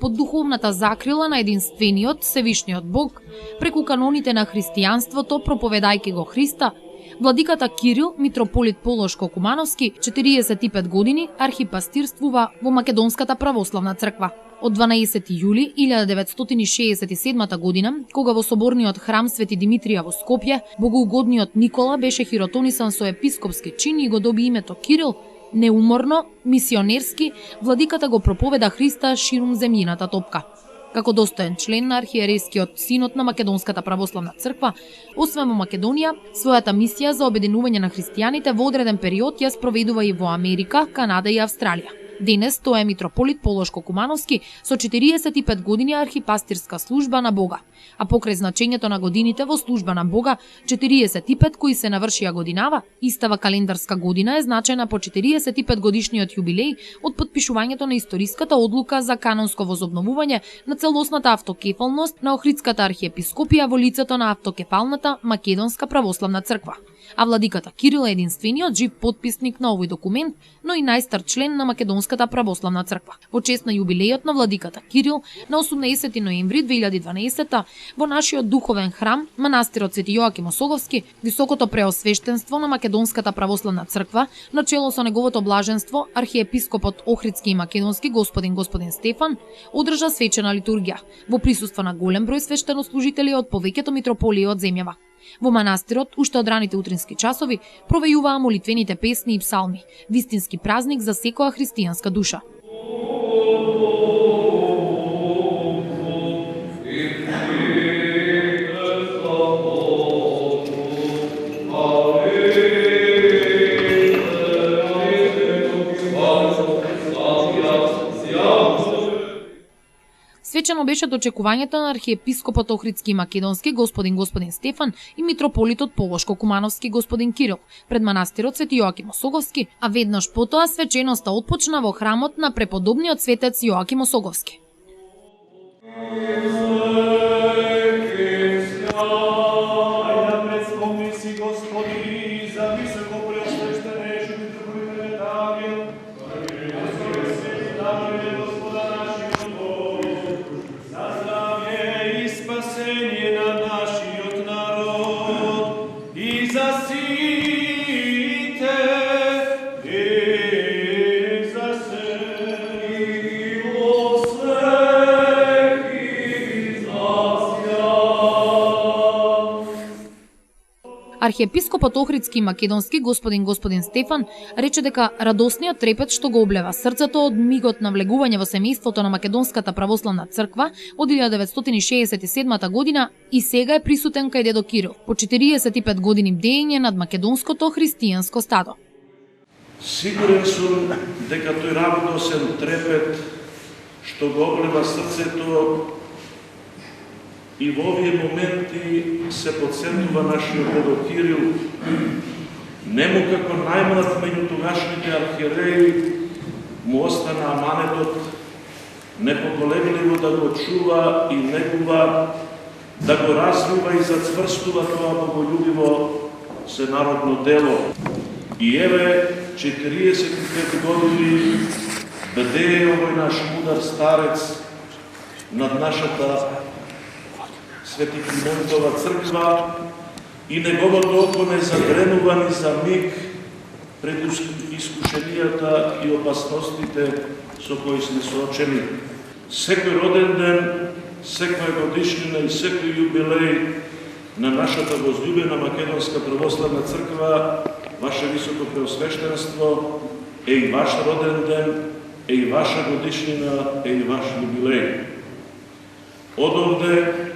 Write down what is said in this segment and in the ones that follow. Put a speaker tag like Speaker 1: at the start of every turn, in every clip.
Speaker 1: под духовната закрила на единствениот Севишниот Бог, преку каноните на христијанството, проповедајќи го Христа, владиката Кирил, митрополит Полошко-Кумановски, 45 години архипастирствува во Македонската православна црква. Од 12 јули 1967 година, кога во соборниот храм Свети Димитрија во Скопје, богоугодниот Никола беше хиротонисан со епископски чин и го доби името Кирил, неуморно, мисионерски, владиката го проповеда Христа ширум земјината топка. Како достоен член на архиерейскиот синод на Македонската православна црква, освен во Македонија, својата мисија за обединување на христијаните во одреден период ја спроведува и во Америка, Канада и Австралија. Денес тој е митрополит Полошко-Кумановски со 45 години архипастирска служба на Бога, а покрај значењето на годините во служба на Бога, 45 кои се навршија годинава, истава календарска година е значена по 45 годишниот јубилеј од подпишувањето на историската одлука за канонско возобновување на целосната автокефалност на Охридската архиепископија во лицето на автокефалната Македонска православна црква. А владиката Кирил е единствениот жив потписник на овој документ, но и најстар член на Македонската православна црква. Во чест на јубилејот на владиката Кирил на 18 ноември 2012 во нашиот духовен храм, манастирот Свети Јоаким Осоговски, високото преосвештенство на Македонската православна црква, на чело со неговото блаженство, архиепископот Охридски и Македонски господин Стефан, одржа свечена литургија во присуство на голем број свештенослужители од повеќето митрополии од земјава. Во манастирот, уште од раните утрински часови, провејуваа молитвените песни и псалми, вистински празник за секоја христијанска душа. Свечено беше дочекувањето на архиепископот Охридски и Македонски господин Стефан и митрополитот Полошко-Кумановски господин Кирил пред манастирот Свети Јоаким Осоговски, а веднаш потоа свеченоста отпочна во храмот на преподобниот светец Јоаким Осоговски. Архиепископот Охридски и Македонски господин Стефан рече дека радосниот трепет што го облева срцето од мигот на влегување во семејството на Македонската православна црква од 1967 година и сега е присутен кај дедо Кирил, по 45 години бдење над македонското христијанско стадо.
Speaker 2: Сигурен сум дека тој радосен трепет што го облева срцето и во овие моменти се подсетува нашиот дедо Кирил, нему како најмлад меѓу тогашните архиереи му остана аманетот непоколебливо да го чува и негува, да го развива и зацврстува тоа боголюбиво сенародно дело. И еве 45 години бдее овој наш мудар старец над нашата Свети Климентова црква и неговото око не загренува ни за миг пред искушенијата и опасностите со кои сме соочени. Секој роден ден, секоја годишнина и секој јубилеј на нашата возлюбена Македонска православна црква, ваше високо преосвештенство, е и ваш роден ден, е и ваша годишнина, е и ваш јубилеј. Одовде,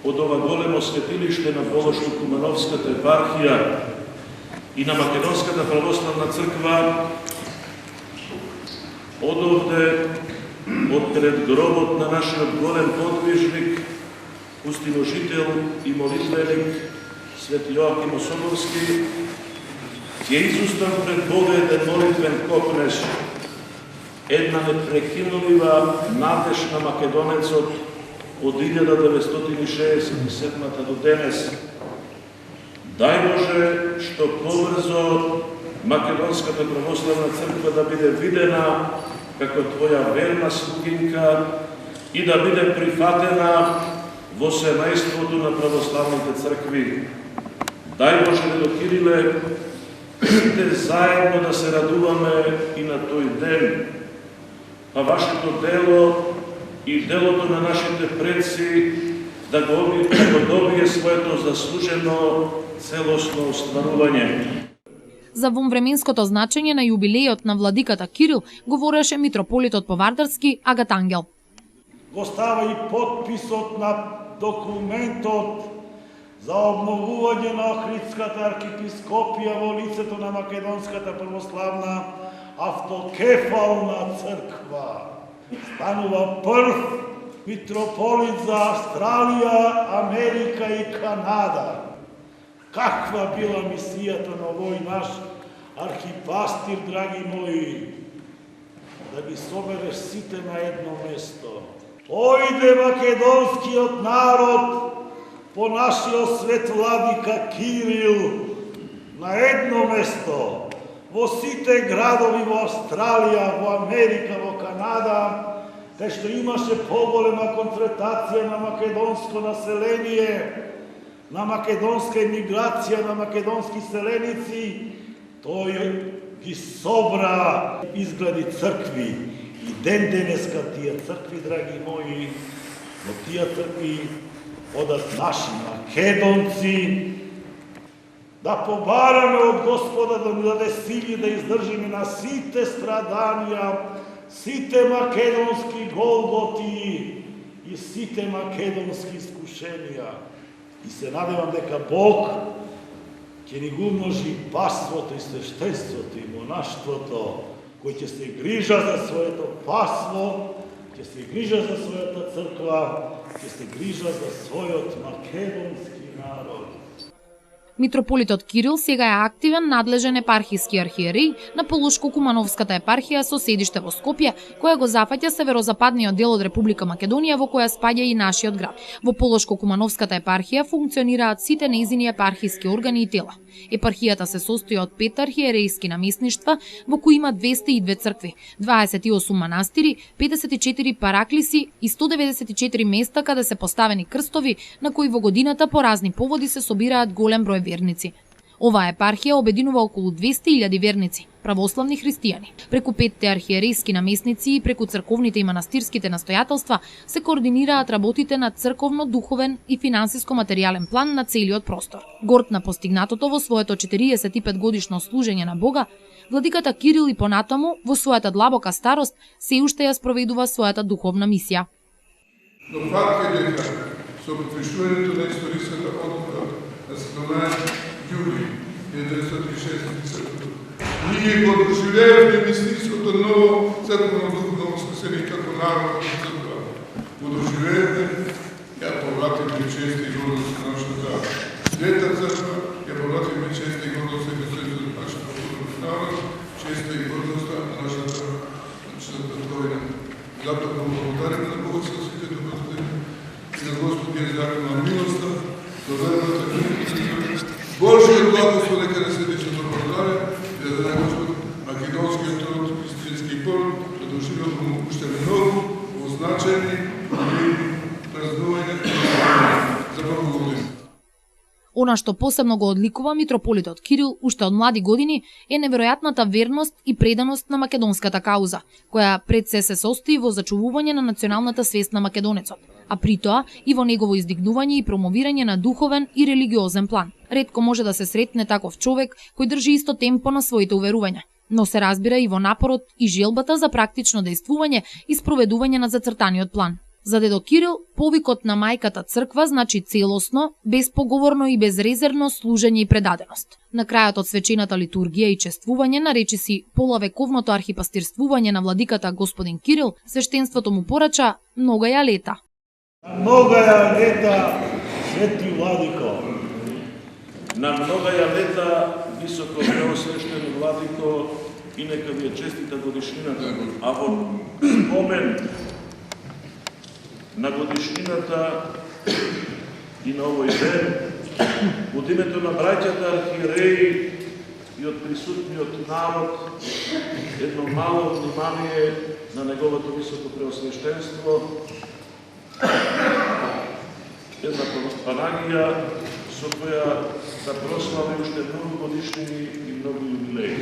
Speaker 2: од ова големо светилиште на Полошко-Кумановската епархија и на Македонската православна црква, одовде, од пред гробот на нашиот голем подвижник, устиножител и молитвеник Свети Јоаким Осоговски, ќе изустам пред Бога еден молитвен копнеж, една непрекинулива надеж на македонецот од 1967 до денес. Дај Боже, што побрзо Македонската православна црква да биде видена како Твоја верна слугинка и да биде прифатена во семејството на православните цркви. Дај Боже, дедо Кириле, сите заедно да се радуваме и на тој ден, па вашето дело и делото на нашите предци да го добие своето заслужено целосно остварување.
Speaker 1: За вонвременското значење на јубилејот на владиката Кирил говореше митрополитот Повардарски Агат Ангел.
Speaker 3: Го става и подписот на документот за обновување на Охридската архиепископија во лицето на Македонската православна автокефална црква. Станува прв митрополит за Австралија, Америка и Канада. Каква била мисијата на овој наш архипастир, драги мои? Да ги собереш сите на едно место. Ојде македонскиот народ по нашиот свет владика Кирил на едно место, во сите градови во Австралија, во Америка, во Канада, кај што имаше поголема концентрација на македонско население, на македонска емиграција, на македонски селеници, тој ги собра изгради цркви. И ден денеска тие цркви, драги мои, во тие цркви одат наши македонци, да побараме од Господа да ни даде сили да издржиме на сите страданија, сите македонски голготи и сите македонски искушенија. И се надевам дека Бог ќе ни го умножи паството и свештенството и монаштвото, кој ќе се грижа за своето паство, ќе се грижа за својата црква, ќе се грижа за својот македонски народ.
Speaker 1: Митрополитот Кирил сега е активен надлежен епархиски архиереј на Полошко-Кумановската епархија со седиште во Скопје, која го зафаќа северозападниот дел од Република Македонија, во која спаѓа и нашиот град. Во Полошко-Кумановската епархија функционираат сите нејзини епархиски органи и тела. Епархијата се состои од 5 архиерејски наместништва, во кои има 202 цркви, 28 манастири, 54 параклиси и 194 места каде се поставени крстови, на кои во годината по разни поводи се собираат голем број верници. Оваа епархија обединува околу 200.000 верници, православни христијани. Преку 5 архиерејски наместници и преку црковните и манастирските настојателства се координираат работите на црковно-духовен и финансиско-материјален план на целиот простор. Горд на постигнатото во своето 45 годишно служење на Бога, владиката Кирил и понатаму во својата длабока старост се уште ја спроведува својата духовна мисија.
Speaker 4: Но факт е дека со потпишувањето на историската одлука на 17 јули 1967 ние го доживеевме мистичното ново црковно духовно воскресение како народна црква. Го доживеевме, ја повратиме чест и гордост на нашата света црква, ја повратиме чест и гордост на нашата народ, чест и гордост на нашата Тројна. Затоа го благодариме на Бога со сите добродетели и на Господија закон на милоста, до верната Божиот благослов дека не седи со добродаре, и да даде Господ македонскиот труд, христијански пор, да доживеме уште многу означени и празнување за Богогодина.
Speaker 1: Она што посебно го одликува митрополитот Кирил уште од млади години е неверојатната верност и преданост на македонската кауза, која пред се состои во зачувување на националната свест на македонецот, а при тоа и во негово издигнување и промовирање на духовен и религиозен план. Ретко може да се сретне таков човек кој држи исто темпо на своите уверувања, но се разбира и во напорот и желбата за практично дејствување и спроведување на зацртаниот план. За дедо Кирил, повикот на мајката црква значи целосно, безпоговорно и безрезервно служење и предаденост. На крајот од свечената литургија и чествување на речиси половековното архипастирствување на владиката господин Кирил, свештенството му порача много ја лета.
Speaker 3: Много ја лета, свети владико.
Speaker 2: На много ја лета, високо преосвештен владико, и нека ви е честита годишнината, а во спомен на годишнината и на овој ден, од името на браќата архиереи и од присутниот народ едно мало внимание на неговото високо преосвещенство, една панагија со која да прослави уште многу годишнини и многу јубилеи.